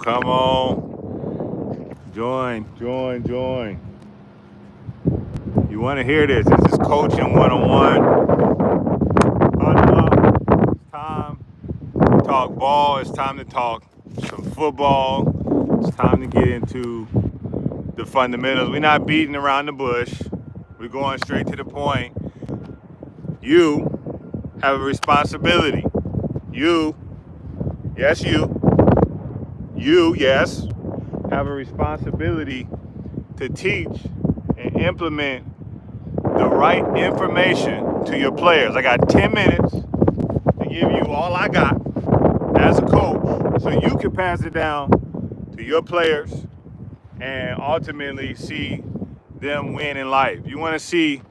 Come on. Join. You want to hear this. This is coaching 101. Huddle up. It's time to talk ball. It's time to talk some football. It's time to get into the fundamentals. We're not beating around the bush. We're going straight to the point. You have a responsibility. You, yes, yes, have a responsibility to teach and implement the right information to your players. I got 10 minutes to give you all I got as a coach so you can pass it down to your players and ultimately see them win in life. You want to see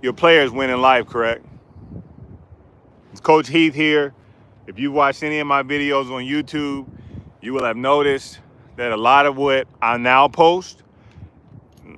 your players win in life, correct? It's Coach Heath here. If you've watched any of my videos on YouTube, you will have noticed that a lot of what I now post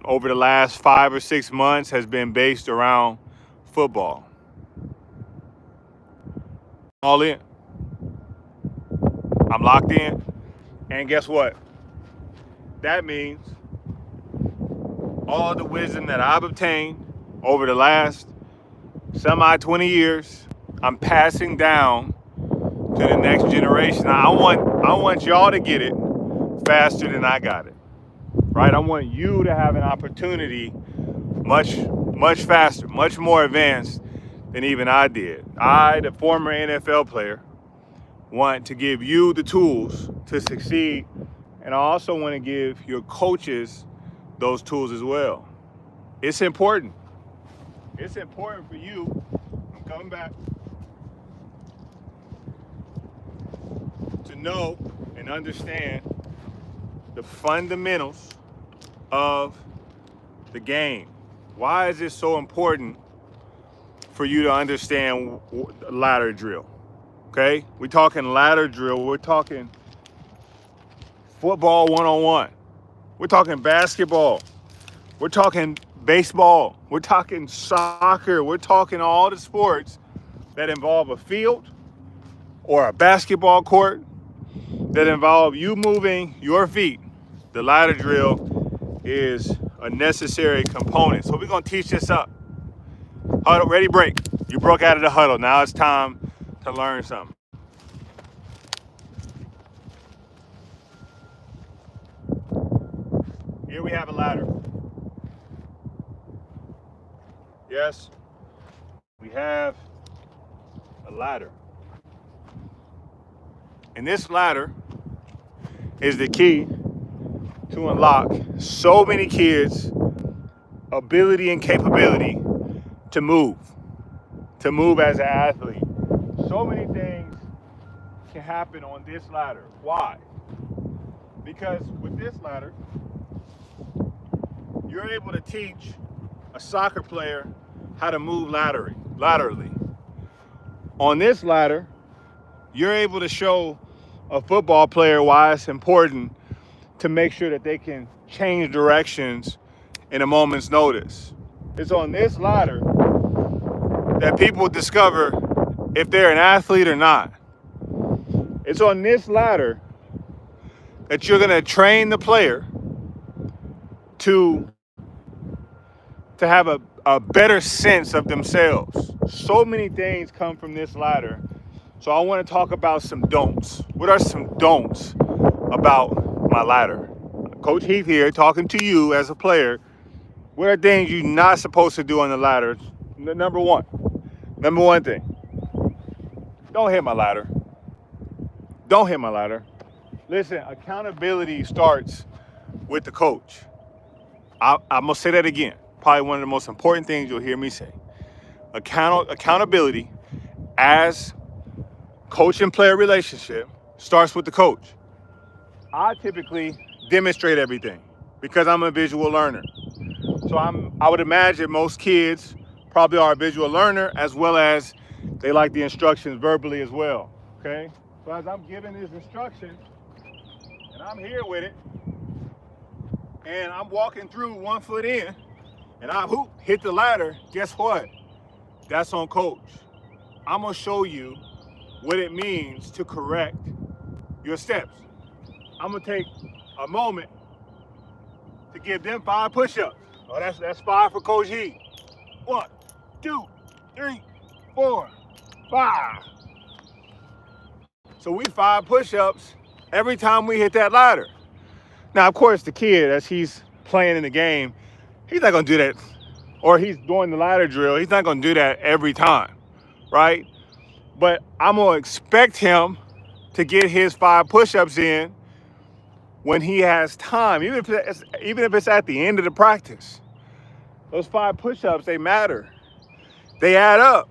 over the last 5 or 6 months has been based around football. All in. I'm locked in. And guess what? That means all the wisdom that I've obtained over the last 20 years, I'm passing down to the next generation. I want y'all to get it faster than I got it. Right? I want you to have an opportunity much faster, much more advanced than even I did. I, the former NFL player, want to give you the tools to succeed, and I also want to give your coaches those tools as well. It's important. It's important for you. I'm coming back. To know and understand the fundamentals of the game. Why is it so important for you to understand ladder drill? Okay? We're talking ladder drill. We're talking football 101. We're talking basketball. We're talking baseball. We're talking soccer. We're talking all the sports that involve a field or a basketball court that involve you moving your feet. The ladder drill is a necessary component. So we're going to teach this up. Huddle, ready, break. You broke out of the huddle. Now it's time to learn something. Here we have a ladder. Yes, we have a ladder. And this ladder is the key to unlock so many kids' ability and capability to move as an athlete. So many things can happen on this ladder. Why? Because with this ladder, you're able to teach a soccer player how to move laterally. On this ladder, you're able to show a football player why it's important to make sure that they can change directions in a moment's notice. It's on this ladder that people discover if they're an athlete or not. It's on this ladder that you're going to train the player to have a better sense of themselves. So many things come from this ladder. So I want to talk about some don'ts. What are some don'ts about my ladder? Coach Heath here talking to you as a player. What are things you're not supposed to do on the ladder? Number one thing, don't hit my ladder. Don't hit my ladder. Listen, accountability starts with the coach. I'm going to say that again. Probably one of the most important things you'll hear me say. Accountability as coach and player relationship starts with the coach. I typically demonstrate everything because I'm a visual learner. So I would imagine most kids probably are a visual learner as well as they like the instructions verbally as well. Okay? So as I'm giving these instructions and I'm here with it and I'm walking through 1 foot in and I hit the ladder, guess what? That's on coach. I'm gonna show you what it means to correct your steps. I'm gonna take a moment to give them 5 push-ups. Oh, that's 5 for Coach Heath. 1, 2, 3, 4, 5. So we 5 push-ups every time we hit that ladder. Now, of course, the kid, as he's playing in the game, he's not gonna do that, or he's doing the ladder drill, he's not gonna do that every time, right? But I'm gonna expect him to get his 5 push-ups in when he has time, even if it's at the end of the practice. Those 5 push-ups, they matter. They add up.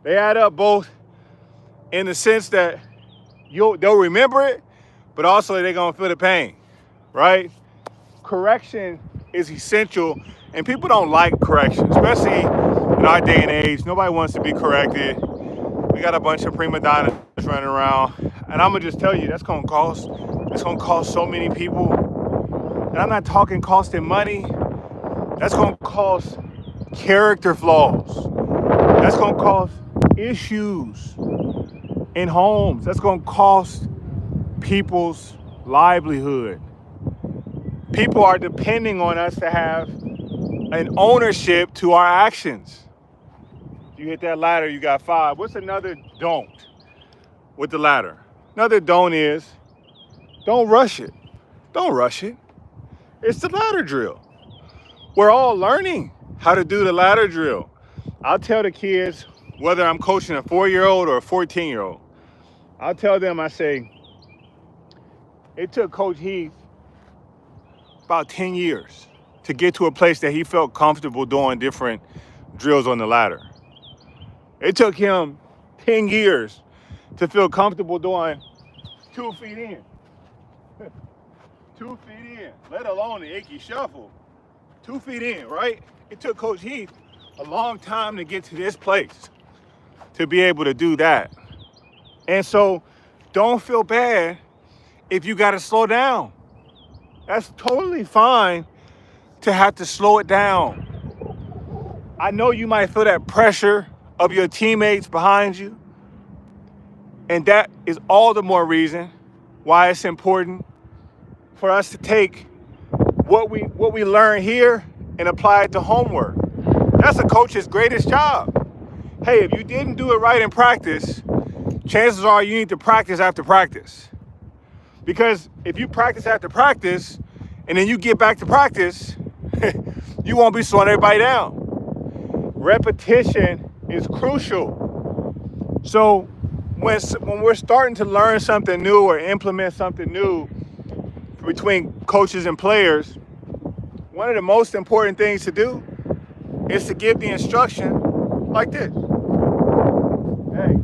They add up both in the sense that they'll remember it, but also they're gonna feel the pain, right? Correction is essential, and people don't like correction, especially in our day and age. Nobody wants to be corrected. We got a bunch of prima donnas running around, and I'm gonna just tell you, it's gonna cost so many people. And I'm not talking costing money. That's gonna cost character flaws. That's gonna cost issues in homes. That's gonna cost people's livelihood. People are depending on us to have an ownership to our actions. You hit that ladder, you got 5. What's another don't with the ladder? Another don't is, don't rush it. Don't rush it. It's the ladder drill. We're all learning how to do the ladder drill. I'll tell the kids, whether I'm coaching a 4-year-old or a 14-year-old, I'll tell them, I say, it took Coach Heath about 10 years to get to a place that he felt comfortable doing different drills on the ladder. It took him 10 years to feel comfortable doing 2 feet in. 2 feet in, let alone the icky shuffle. 2 feet in, right? It took Coach Heath a long time to get to this place, to be able to do that. And so don't feel bad if you got to slow down. That's totally fine to have to slow it down. I know you might feel that pressure of your teammates behind you, and that is all the more reason why it's important for us to take what we learn here and apply it to homework. That's a coach's greatest job. Hey, if you didn't do it right in practice, chances are you need to practice after practice. Because if you practice after practice and then you get back to practice, you won't be slowing everybody down. Repetition is crucial. So when we're starting to learn something new or implement something new between coaches and players, one of the most important things to do is to give the instruction like this. Hey,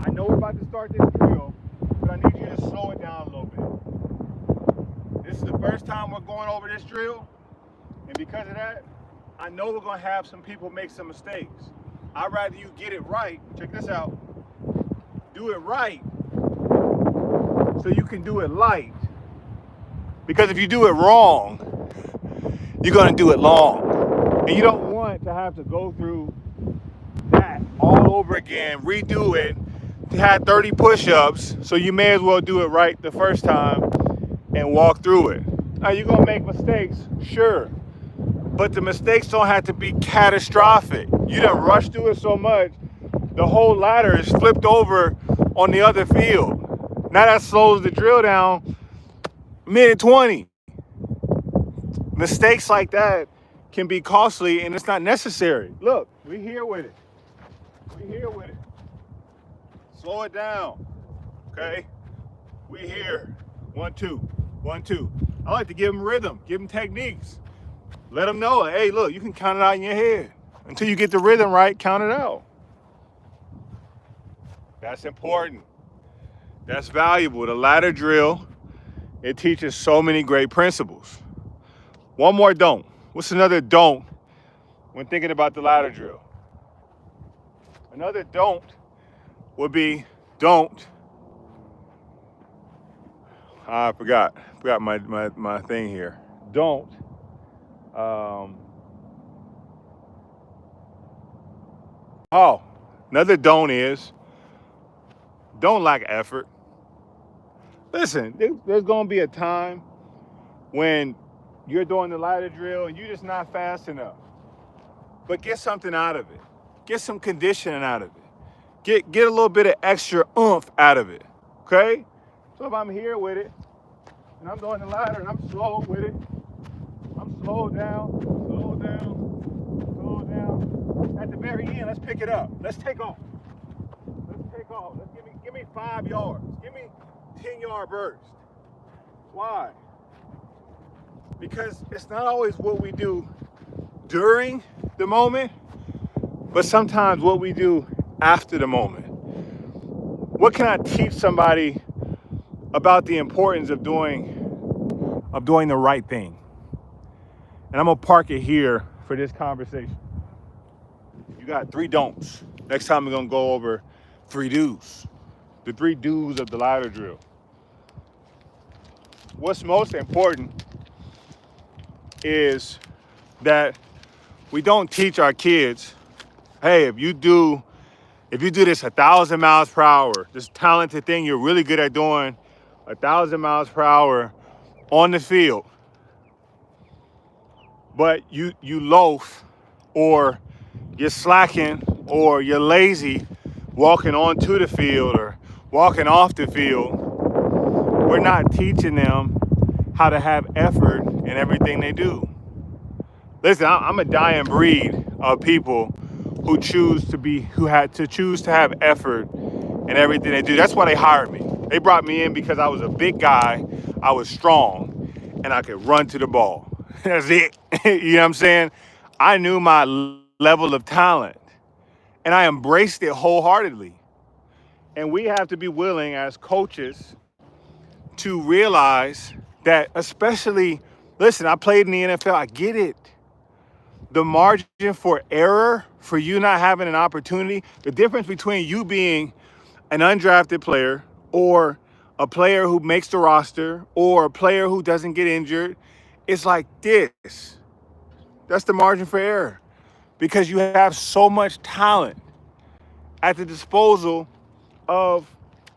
I know we're about to start this drill, but I need you to slow it down a little bit. This is the first time we're going over this drill, and because of that, I know we're gonna have some people make some mistakes. I'd rather you get it right. Check this out. Do it right so you can do it light. Because if you do it wrong, you're gonna do it long. And you don't want to have to go through that all over again, redo it, to have 30 push-ups, so you may as well do it right the first time and walk through it. Now, you're gonna make mistakes, sure, but the mistakes don't have to be catastrophic. You done rushed through it so much, the whole ladder is flipped over on the other field. Now that slows the drill down minute 20. Mistakes like that can be costly, and it's not necessary. Look, we're here with it. We're here with it. Slow it down, okay? We're here. 1, 2, 1, 2. I like to give them rhythm, give them techniques. Let them know, hey, look, you can count it out in your head. Until you get the rhythm right, count it out. That's important. That's valuable. The ladder drill, it teaches so many great principles. One more don't. What's another don't when thinking about the ladder drill? Another don't would be don't. I forgot my thing here. Don't. Another don't is don't lack effort. Listen, there's going to be a time when you're doing the ladder drill and you're just not fast enough. But get something out of it. Get some conditioning out of it. Get a little bit of extra oomph out of it, okay? So if I'm here with it, and I'm doing the ladder, and I'm slow with it, I'm slow down, slow down, slow down. At the very end, let's pick it up. Let's take off. Let's take off. Give me 5 yards. Give me 10-yard burst. Why? Because it's not always what we do during the moment, but sometimes what we do after the moment. What can I teach somebody about the importance of doing the right thing? And I'm gonna park it here for this conversation. You got 3 don'ts. Next time we're gonna go over 3 do's. The 3 do's of the ladder drill. What's most important is that we don't teach our kids, hey, if you do this 1,000 miles per hour, this talented thing you're really good at doing 1,000 miles per hour on the field, but you loaf, or you're slacking, or you're lazy walking onto the field or walking off the field, we're not teaching them how to have effort in everything they do. Listen, I'm a dying breed of people who choose to have effort in everything they do. That's why they hired me. They brought me in because I was a big guy, I was strong, and I could run to the ball. That's it. You know what I'm saying? I knew my level of talent, and I embraced it wholeheartedly. And we have to be willing as coaches to realize that, especially, listen, I played in the NFL, I get it. The margin for error, for you not having an opportunity, the difference between you being an undrafted player or a player who makes the roster or a player who doesn't get injured, is like this. That's the margin for error, because you have so much talent at the disposal of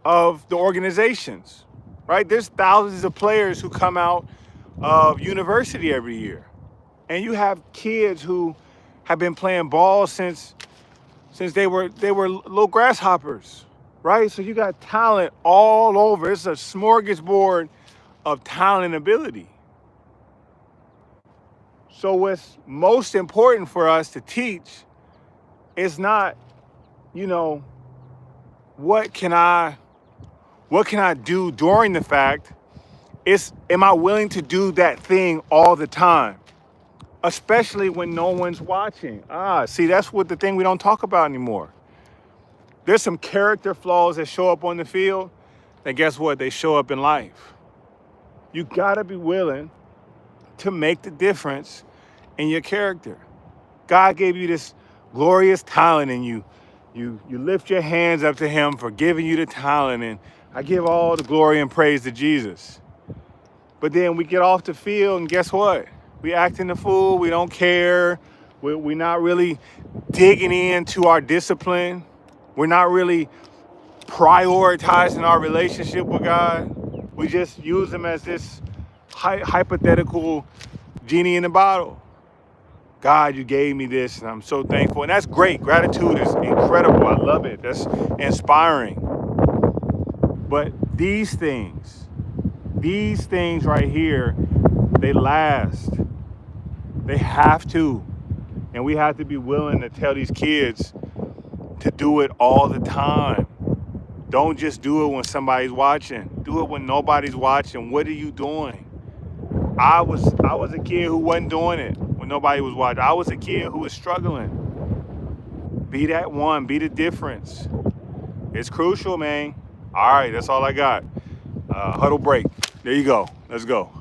the organizations, right? There's thousands of players who come out of university every year. And you have kids who have been playing ball since they were little grasshoppers, right? So you got talent all over. It's a smorgasbord of talent and ability. So what's most important for us to teach is not, what can I do during the fact? It's, am I willing to do that thing all the time? Especially when no one's watching. See, that's what the thing we don't talk about anymore. There's some character flaws that show up on the field, and guess what? They show up in life. You gotta be willing to make the difference in your character. God gave you this glorious talent, and you lift your hands up to him for giving you the talent, and I give all the glory and praise to Jesus. But then we get off the field, and guess what? We acting the fool. We don't care. We're not really digging into our discipline. We're not really prioritizing our relationship with God. We just use him as this hypothetical genie in the bottle. God, you gave me this, and I'm so thankful. And that's great. Gratitude is incredible. I love it. That's inspiring. But these things right here, they last. They have to. And we have to be willing to tell these kids to do it all the time. Don't just do it when somebody's watching. Do it when nobody's watching. What are you doing? I was a kid who wasn't doing it when nobody was watching. I was a kid who was struggling. Be that one. Be the difference. It's crucial, man. All right, that's all I got. Huddle break. There you go. Let's go.